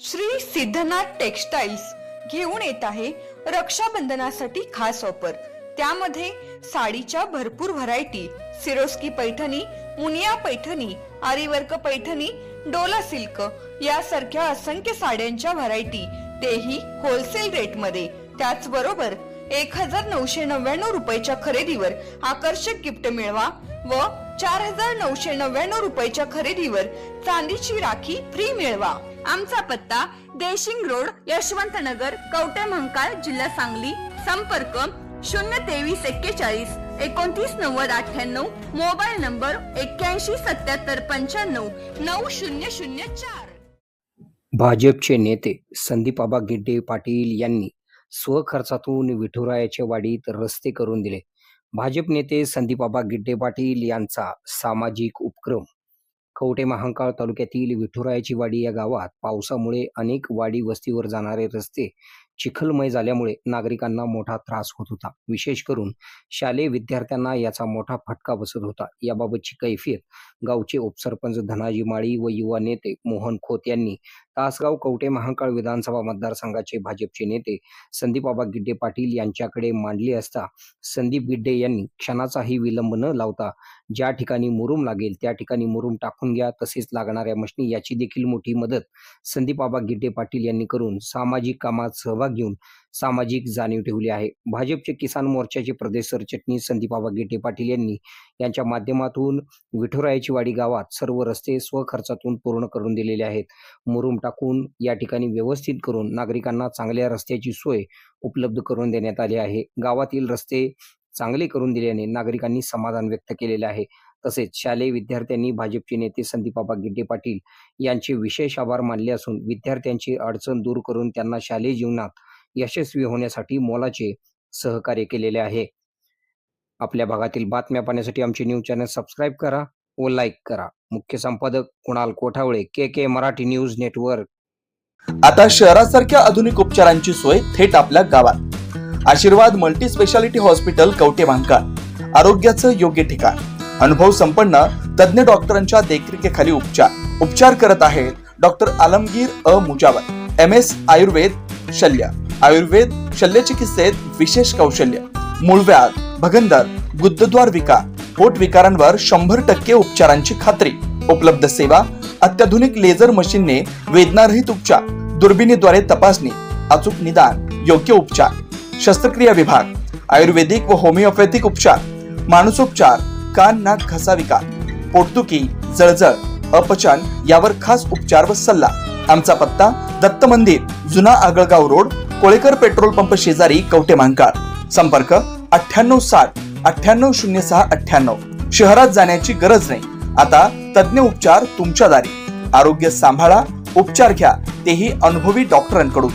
Shri Siddhanath textiles घेऊन येत आहे रक्षाबंधनासाठी खास ऑफर। त्यामध्ये साडीच्या भरपूर variety, Swarovski Paithani, Muniya Paithani, aari work Paithani, Dola silk यासारख्या असंख्य साड्यांच्या व्हरायटी, तेही होलसेल रेट मध्ये। त्याचबरोबर 1999 रुपयाच्या खरेदीवर आकर्षक गिफ्ट मिळवा व 4999 रुपयाच्या खरेदीवर चांदीची राखी फ्री मिळवा। आमचा पत्ता देशिंग रोड, यशवंत नगर, कवठे महांकाळ, जिल्हा सांगली। संपर्क 02341 299098, मोबाईल नंबर 817795 9004। भाजपचे नेते संदीपआबा गिड्डे पाटील यांनी स्वखर्चातून विठुरायाच्या वाडीत रस्ते करून दिले। भाजप नेते संदीपआबा गिड्डे पाटील यांचा सामाजिक उपक्रम। कवठे महांकाळ तालुक्यातील विठुरायाची वाडी या गावात पावसामुळे अनेक वाडी वस्तीवर जाणारे रस्ते चिखलमय झाल्यामुळे नागरिकांना मोठा त्रास होत होता। विशेष करून शालेय विद्यार्थ्यांना याचा मोठा फटका बसत होता। याबाबतची कैफियत गावचे उपसरपंच धनाजी माळी व युवा नेते मोहन खोत यांनी तासगाव कवठे महांकाळ विधानसभा मतदारसंघाचे भाजपचे नेते संदीपआबा गिड्डे पाटील यांच्याकडे मांडली असता संदीप गिड्डे यांनी क्षणाचाही विलंब न लावता ज्या ठिकाणी मुरुम लागेल त्या ठिकाणी मुरुम टाकून घ्या, तसेच लागणाऱ्या मशनी याची देखील मोठी मदत संदीपआबा गिड्डे पाटील यांनी करून सामाजिक कामात सहभाग घेऊन सामाजिक जाणीव ठेवली आहे। भाजपचे किसान मोर्चाचे प्रदेश सरचिटणीस संदीपआबा गिड्डे पाटील यांनी यांच्या माध्यमातून विठुरायाची वाडी गावात सर्व रस्ते स्वखर्चातून पूर्ण करून दिलेले आहेत। मुरुम टाकून या ठिकाणी व्यवस्थित करून नागरिकांना चांगल्या रस्त्याची सोय उपलब्ध करून देण्यात आली आहे। गावातील रस्ते चांगले करून दिल्याने नागरिकांनी समाधान व्यक्त केलेले आहे। तसेच शालेय विद्यार्थ्यांनी भाजपचे नेते संदीपआबा गिड्डे पाटील यांचे विशेष आभार मानले असून विद्यार्थ्यांची अडचण दूर करून त्यांना शालेय जीवनात यशस्वी होण्यासाठी मोलाचे सहकार्य केलेले आहे। आपल्या भागातील बातम्या पाहण्यासाठी आमचे न्यूज चॅनल सबस्क्राईब करा व लाईक करा। मुख्य संपादक कुणाल कोठावळे, के मराठी न्यूज नेटवर्क। आता शहरासारख्या आधुनिक उपचारांची सोय थेट आपल्या गावात। आशीर्वाद multi speciality hospital Kavathe Mahankal, आरोग्याचं योग्य ठिकाण। अनुभव संपन्न तज्ञ डॉक्टरांच्या देखरेखीखाली उपचार करत आहेत डॉक्टर आलमगीर मुजावर, MS आयुर्वेद शल्य। आयुर्वेद शल्य चिकित्सेत विशेष कौशल्य। मूळव्याध, भगंदर, गुदद्वार विकार, पोट विकारांवर 100% उपचारांची खात्री। उपलब्ध सेवा अत्याधुनिक लेझर मशीनने वेदनारहित उपचार, दुर्बिणीद्वारे तपासणी, अचूक निदान, योग्य उपचार। शस्त्रक्रिया विभाग, आयुर्वेदिक व होमिओपॅथिक उपचार, मानसोपचार, कान नाक घसा विकार, पोटदुखी, जळजळ, अपचन यावर खास उपचार व सल्ला। आमचा पत्ता दत्त मंदिर, जुना Agalgaon road, Kolekar petrol pump शेजारी, कवठे महांकाळ। संपर्क 9860 9806 98। शहरात जाण्याची गरज नाही, आता तज्ञ उपचार तुमच्या दारी। आरोग्य सांभाळा, उपचार घ्या, तेही अनुभवी डॉक्टरांकडून।